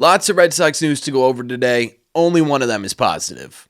Lots of Red Sox news to go over today. Only one of them is positive.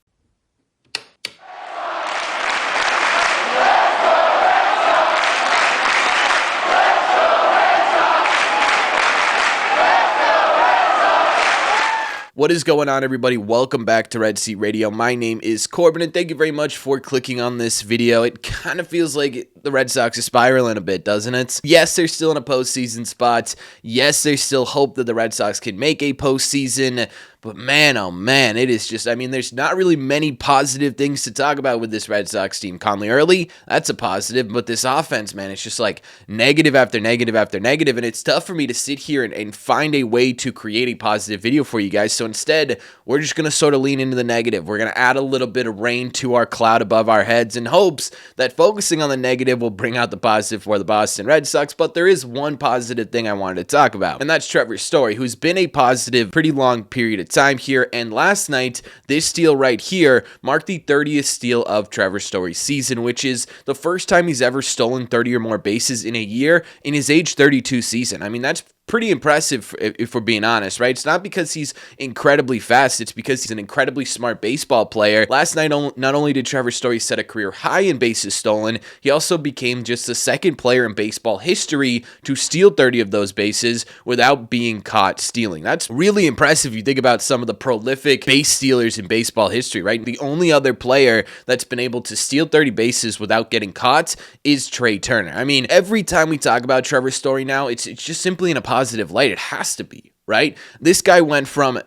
What is going on, everybody? Welcome back to Red Seat Radio. My name is Corbin, and thank you very much for clicking on this video. It kind of feels like the Red Sox are spiraling a bit, doesn't it? Yes, they're still in a postseason spot. Yes, there's still hope that the Red Sox can make a postseason. But man, oh man, it is just, there's not really many positive things to talk about with this Red Sox team. Conley early, that's a positive, but this offense, man, it's just like negative after negative after negative, and it's tough for me to sit here and find a way to create a positive video for you guys. So instead, we're just going to sort of lean into the negative. We're going to add a little bit of rain to our cloud above our heads in hopes that focusing on the negative will bring out the positive for the Boston Red Sox. But there is one positive thing I wanted to talk about, and that's Trevor Story, who's been a positive pretty long period of time here, and last night this steal right here marked the 30th steal of Trevor Story's season, which is the first time he's ever stolen 30 or more bases in a year in his age 32 season. That's pretty impressive if we're being honest, right? It's not because he's incredibly fast, it's because he's an incredibly smart baseball player. Last night, not only did Trevor Story set a career high in bases stolen, he also became just the second player in baseball history to steal 30 of those bases without being caught stealing. That's really impressive if you think about some of the prolific base stealers in baseball history, right? The only other player that's been able to steal 30 bases without getting caught is Trey Turner. Every time we talk about Trevor Story now, it's just simply in a positive light. It has to be, right? This guy went from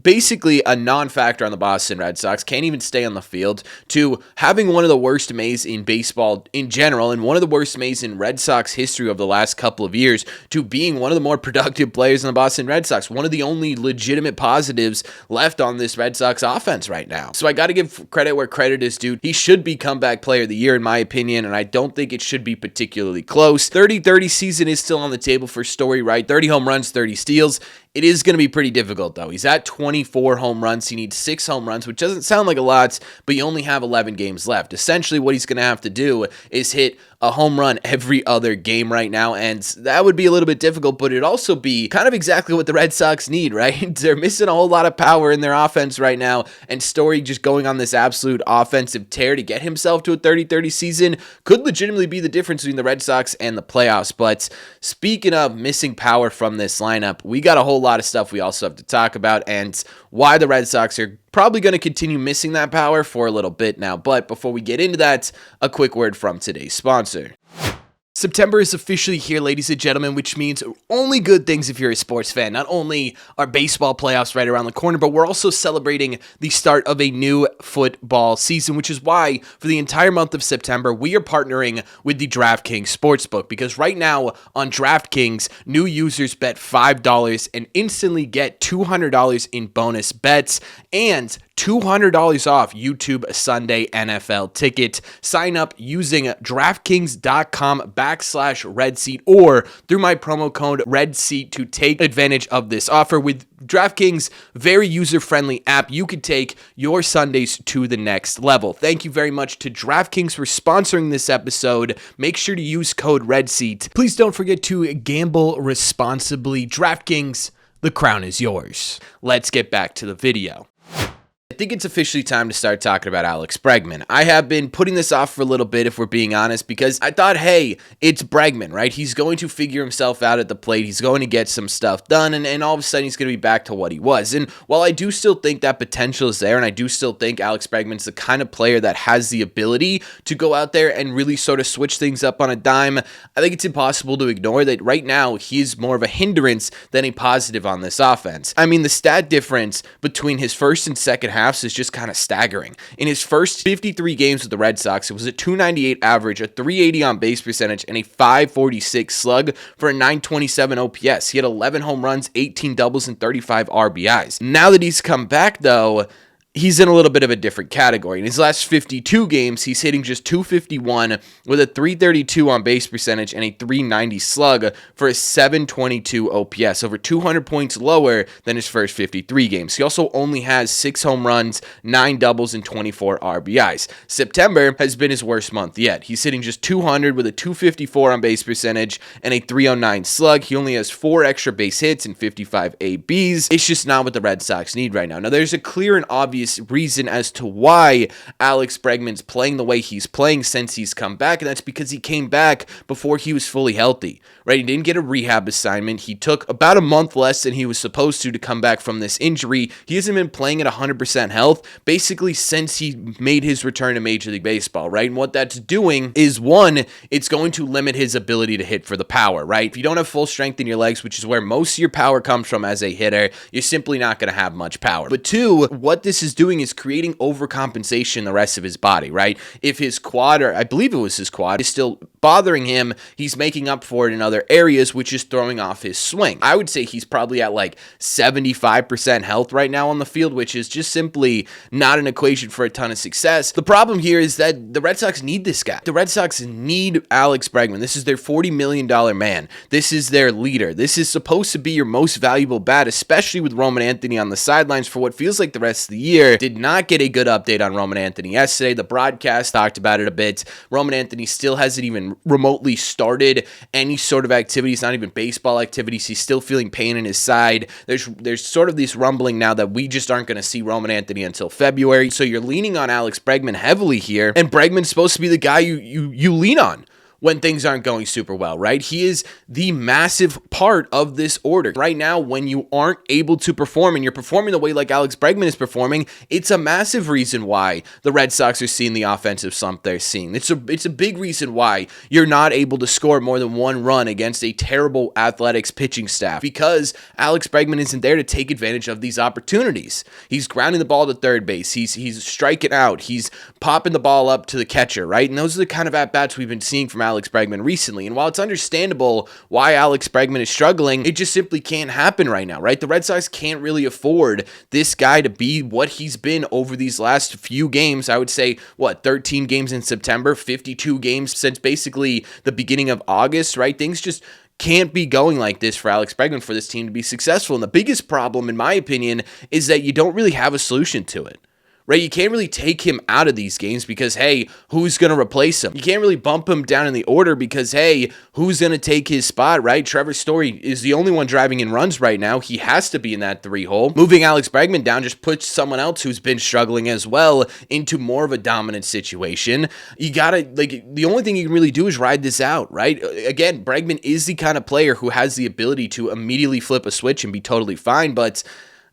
basically a non-factor on the Boston Red Sox, can't even stay on the field, to having one of the worst Mays in baseball in general and one of the worst Mays in Red Sox history over the last couple of years, to being one of the more productive players in the Boston Red Sox, one of the only legitimate positives left on this Red Sox offense right now. So I got to give credit where credit is due. He should be comeback player of the year in my opinion, and I don't think it should be particularly close. 30-30 season is still on the table for Story, right? 30 home runs, 30 steals. It is going to be pretty difficult, though. He's at 24 home runs. He needs 6 home runs, which doesn't sound like a lot, but you only have 11 games left. Essentially, what he's going to have to do is hit a home run every other game right now, and that would be a little bit difficult, but it'd also be kind of exactly what the Red Sox need, right? They're missing a whole lot of power in their offense right now, and Story just going on this absolute offensive tear to get himself to a 30-30 season could legitimately be the difference between the Red Sox and the playoffs. But speaking of missing power from this lineup, we got a whole lot of stuff we also have to talk about, and why the Red Sox are probably going to continue missing that power for a little bit now. But before we get into that, a quick word from today's sponsor. September is officially here, ladies and gentlemen, which means only good things if you're a sports fan. Not only are baseball playoffs right around the corner, but we're also celebrating the start of a new football season, which is why for the entire month of September, we are partnering with the DraftKings Sportsbook, because right now on DraftKings, new users bet $5 and instantly get $200 in bonus bets and $200 off YouTube Sunday NFL ticket. Sign up using DraftKings.com/RedSeat or through my promo code RedSeat to take advantage of this offer. With DraftKings' very user-friendly app, you can take your Sundays to the next level. Thank you very much to DraftKings for sponsoring this episode. Make sure to use code RedSeat. Please don't forget to gamble responsibly. DraftKings, the crown is yours. Let's get back to the video. I think it's officially time to start talking about Alex Bregman. I have been putting this off for a little bit, if we're being honest, because I thought, hey, it's Bregman, right? He's going to figure himself out at the plate. He's going to get some stuff done, and all of a sudden he's going to be back to what he was. And while I do still think that potential is there, and I do still think Alex Bregman's the kind of player that has the ability to go out there and really sort of switch things up on a dime, I think it's impossible to ignore that right now he's more of a hindrance than a positive on this offense. The stat difference between his first and second half is just kind of staggering. In his first 53 games with the Red Sox, it was a .298 average, a .380 on base percentage, and a .546 slug for a .927 OPS. He had 11 home runs, 18 doubles, and 35 RBIs. Now that he's come back, though, he's in a little bit of a different category. In his last 52 games, he's hitting just 251 with a 332 on base percentage and a 390 slug for a 722 OPS, over 200 points lower than his first 53 games. He also only has 6 home runs, 9 doubles, and 24 RBIs. September has been his worst month yet. He's hitting just 200 with a 254 on base percentage and a 309 slug. He only has 4 extra base hits and 55 ABs. It's just not what the Red Sox need right now. Now, there's a clear and obvious reason as to why Alex Bregman's playing the way he's playing since he's come back, and that's because he came back before he was fully healthy, right? He didn't get a rehab assignment. He took about a month less than he was supposed to come back from this injury. He hasn't been playing at 100% health basically since he made his return to Major League Baseball, right? And what that's doing is, one, it's going to limit his ability to hit for the power, right? If you don't have full strength in your legs, which is where most of your power comes from as a hitter, you're simply not going to have much power. But two, what this is doing is creating overcompensation in the rest of his body, right? If his quad, or I believe it was his quad, is still bothering him, he's making up for it in other areas, which is throwing off his swing. I would say he's probably at like 75% health right now on the field, which is just simply not an equation for a ton of success. The problem here is that the Red Sox need this guy. The Red Sox need Alex Bregman. This is their $40 million man. This is their leader. This is supposed to be your most valuable bat, especially with Roman Anthony on the sidelines for what feels like the rest of the year. Did not get a good update on Roman Anthony yesterday. The broadcast talked about it a bit. Roman Anthony still hasn't even remotely started any sort of activities, not even baseball activities. He's still feeling pain in his side. There's sort of this rumbling now that we just aren't going to see Roman Anthony until February. So you're leaning on Alex Bregman heavily here, and Bregman's supposed to be the guy you lean on when things aren't going super well, right? He is the massive part of this order. Right now, when you aren't able to perform and you're performing the way like Alex Bregman is performing, it's a massive reason why the Red Sox are seeing the offensive slump they're seeing. It's a big reason why you're not able to score more than 1 run against a terrible Athletics pitching staff, because Alex Bregman isn't there to take advantage of these opportunities. He's grounding the ball to third base. He's striking out. He's popping the ball up to the catcher, right? And those are the kind of at-bats we've been seeing from Alex Bregman recently. And while it's understandable why Alex Bregman is struggling, it just simply can't happen right now, right? The Red Sox can't really afford this guy to be what he's been over these last few games. I would say, 13 games in September, 52 games since basically the beginning of August, right? Things just can't be going like this for Alex Bregman for this team to be successful. And the biggest problem, in my opinion, is that you don't really have a solution to it. Right, you can't really take him out of these games because, hey, who's going to replace him? You can't really bump him down in the order because, hey, who's going to take his spot, right? Trevor Story is the only one driving in runs right now. He has to be in that 3-hole. Moving Alex Bregman down just puts someone else who's been struggling as well into more of a dominant situation. You got to, the only thing you can really do is ride this out, right? Again, Bregman is the kind of player who has the ability to immediately flip a switch and be totally fine, but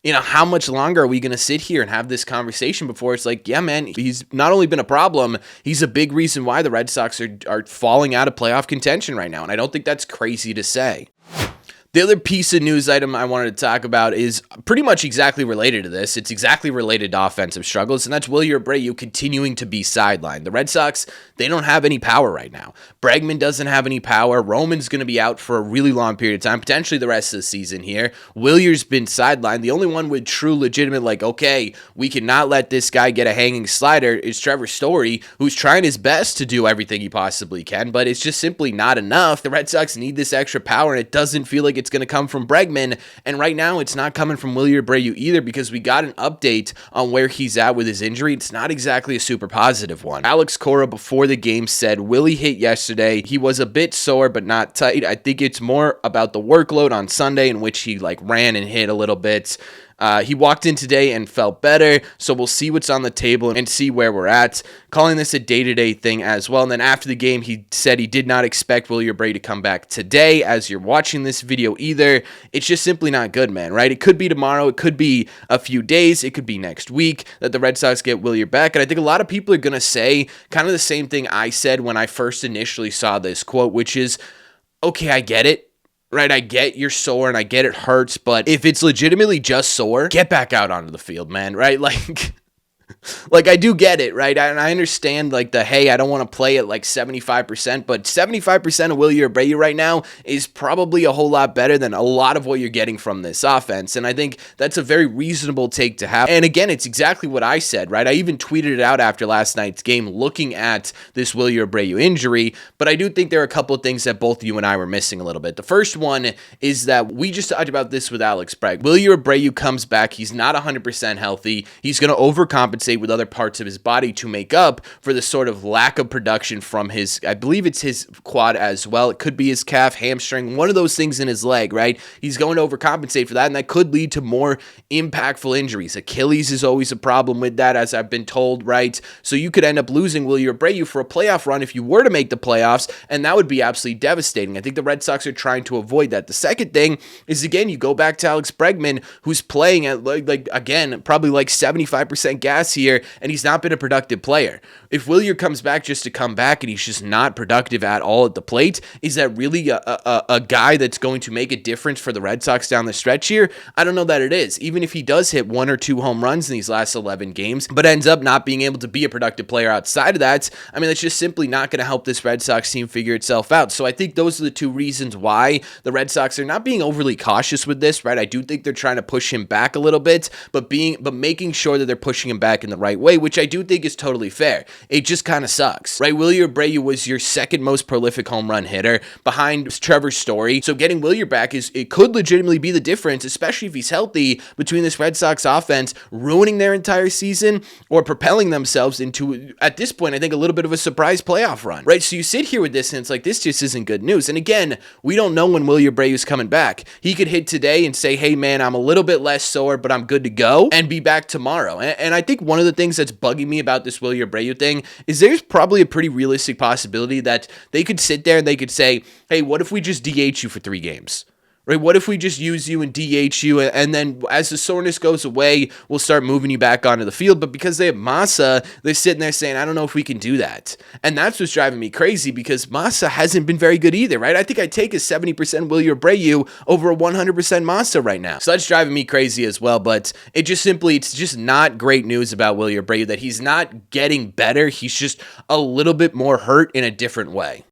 how much longer are we going to sit here and have this conversation before it's like, yeah, man, he's not only been a problem, he's a big reason why the Red Sox are falling out of playoff contention right now. And I don't think that's crazy to say. The other piece of news item I wanted to talk about is pretty much exactly related to this. It's exactly related to offensive struggles, and that's Wilyer Abreu continuing to be sidelined. The Red Sox, they don't have any power right now. Bregman doesn't have any power. Roman's going to be out for a really long period of time, potentially the rest of the season here. Wilyer's been sidelined. The only one with true legitimate, okay, we cannot let this guy get a hanging slider is Trevor Story, who's trying his best to do everything he possibly can, but it's just simply not enough. The Red Sox need this extra power, and it doesn't feel like it's going to come from Bregman, and right now it's not coming from Wilyer Abreu either, because we got an update on where he's at with his injury. It's not exactly a super positive one. Alex Cora before the game said Willie hit yesterday. He was a bit sore but not tight. I think it's more about the workload on Sunday, in which he ran and hit a little bit. He walked in today and felt better, so we'll see what's on the table and see where we're at. Calling this a day-to-day thing as well. And then after the game, he said he did not expect Wilyer Abreu to come back today as you're watching this video either. It's just simply not good, man, right? It could be tomorrow. It could be a few days. It could be next week that the Red Sox get Wilyer back. And I think a lot of people are going to say kind of the same thing I said when I first initially saw this quote, which is, okay, I get it. Right, I get you're sore and I get it hurts, but if it's legitimately just sore, get back out onto the field, man, right? Like, I do get it, right? And I understand, like, hey, I don't want to play at like 75%, but 75% of Wilyer Abreu right now is probably a whole lot better than a lot of what you're getting from this offense. And I think that's a very reasonable take to have. And again, it's exactly what I said, right? I even tweeted it out after last night's game looking at this Wilyer Abreu injury, but I do think there are a couple of things that both you and I were missing a little bit. The first one is that we just talked about this with Alex Bregman. Wilyer Abreu comes back. He's not 100% healthy. He's going to overcompensate with other parts of his body to make up for the sort of lack of production from his, I believe it's his quad as well. It could be his calf, hamstring, one of those things in his leg, right? He's going to overcompensate for that, and that could lead to more impactful injuries. Achilles is always a problem with that, as I've been told, right? So you could end up losing Wilyer Abreu for a playoff run if you were to make the playoffs, and that would be absolutely devastating. I think the Red Sox are trying to avoid that. The second thing is, again, you go back to Alex Bregman, who's playing at, like again, probably like 75% gas here, and he's not been a productive player. If Wilyer comes back just to come back and he's just not productive at all at the plate, is that really a guy that's going to make a difference for the Red Sox down the stretch here? I don't know that it is. Even if he does hit 1 or 2 home runs in these last 11 games, but ends up not being able to be a productive player outside of that, I mean, that's just simply not going to help this Red Sox team figure itself out. So I think those are the two reasons why the Red Sox are not being overly cautious with this, right? I do think they're trying to push him back a little bit, but making sure that they're pushing him back in the right way, which I do think is totally fair. It just kind of sucks, right? Wilyer Abreu was your second most prolific home run hitter behind Trevor Story. So getting Wilyer back it could legitimately be the difference, especially if he's healthy, between this Red Sox offense ruining their entire season or propelling themselves into, at this point, I think a little bit of a surprise playoff run, right? So you sit here with this and it's like, this just isn't good news. And again, we don't know when Wilyer Abreu is coming back. He could hit today and say, hey man, I'm a little bit less sore, but I'm good to go, and be back tomorrow. And I think one of the things that's bugging me about this Wilyer Abreu thing is there's probably a pretty realistic possibility that they could sit there and they could say, hey, what if we just DH you for 3 games? Right? What if we just use you and DH you, and then as the soreness goes away, we'll start moving you back onto the field? But because they have Massa, they're sitting there saying, I don't know if we can do that. And that's what's driving me crazy, because Massa hasn't been very good either, right? I think I'd take a 70% Wilyer Abreu over a 100% Massa right now. So that's driving me crazy as well, but it's just not great news about Wilyer Abreu, that he's not getting better. He's just a little bit more hurt in a different way.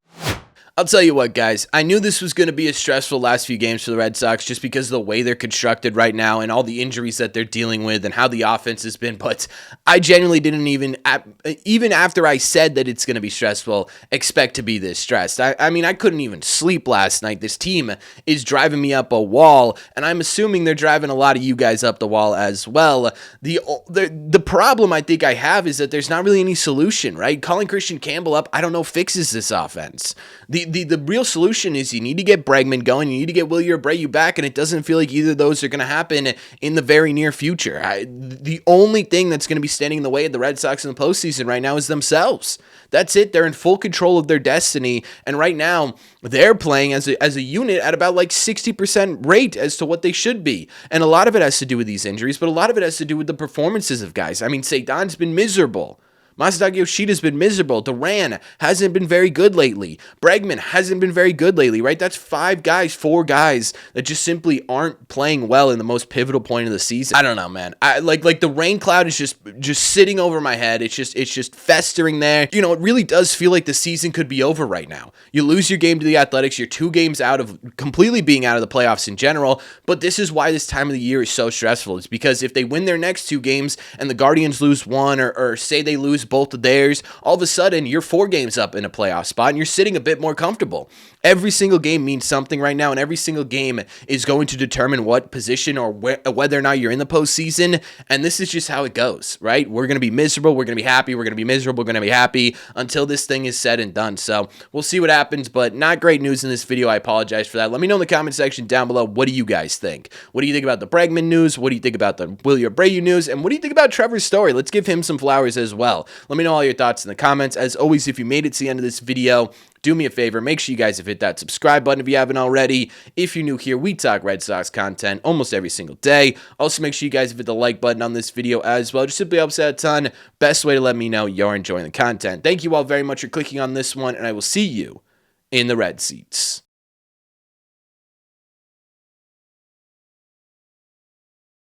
I'll tell you what, guys, I knew this was going to be a stressful last few games for the Red Sox just because of the way they're constructed right now and all the injuries that they're dealing with and how the offense has been, but I genuinely didn't even after I said that it's going to be stressful, expect to be this stressed. I mean, I couldn't even sleep last night. This team is driving me up a wall, and I'm assuming they're driving a lot of you guys up the wall as well. The problem I think I have is that there's not really any solution, right? Calling Christian Campbell up, I don't know, fixes this offense. The real solution is you need to get Bregman going, you need to get Wilyer Abreu back, and it doesn't feel like either of those are going to happen in the very near future. The only thing that's going to be standing in the way of the Red Sox in the postseason right now is themselves. That's it. They're in full control of their destiny, and right now they're playing as a unit at about like 60% rate as to what they should be. And a lot of it has to do with these injuries, but a lot of it has to do with the performances of guys. I mean, Cedon's been miserable. Masataka Yoshida's been miserable. Duran hasn't been very good lately. Bregman hasn't been very good lately, right? That's 4 guys that just simply aren't playing well in the most pivotal point of the season. I don't know, man. I like the rain cloud is just sitting over my head. It's just festering there. You know, it really does feel like the season could be over right now. You lose your game to the Athletics. You're 2 games out of completely being out of the playoffs in general, but this is why this time of the year is so stressful. It's because if they win their next 2 games and the Guardians lose 1 or say they lose both of theirs, all of a sudden you're 4 games up in a playoff spot and you're sitting a bit more comfortable. Every single game means something right now, and every single game is going to determine what position or whether or not you're in the postseason, and this is just how it goes, right? We're going to be miserable, we're going to be happy, we're going to be miserable, we're going to be happy until this thing is said and done. So we'll see what happens, but not great news in this video. I apologize for that. Let me know in the comment section down below, what do you guys think? What do you think about the Bregman news? What do you think about the Wilyer Abreu news? And what do you think about Trevor Story? Let's give him some flowers as well. Let me know all your thoughts in the comments. As always, if you made it to the end of this video, do me a favor, make sure you guys have hit that subscribe button if you haven't already. If you're new here, we talk Red Sox content almost every single day. Also, make sure you guys have hit the like button on this video as well. It just simply helps out a ton. Best way to let me know you're enjoying the content. Thank you all very much for clicking on this one, and I will see you in the red seats.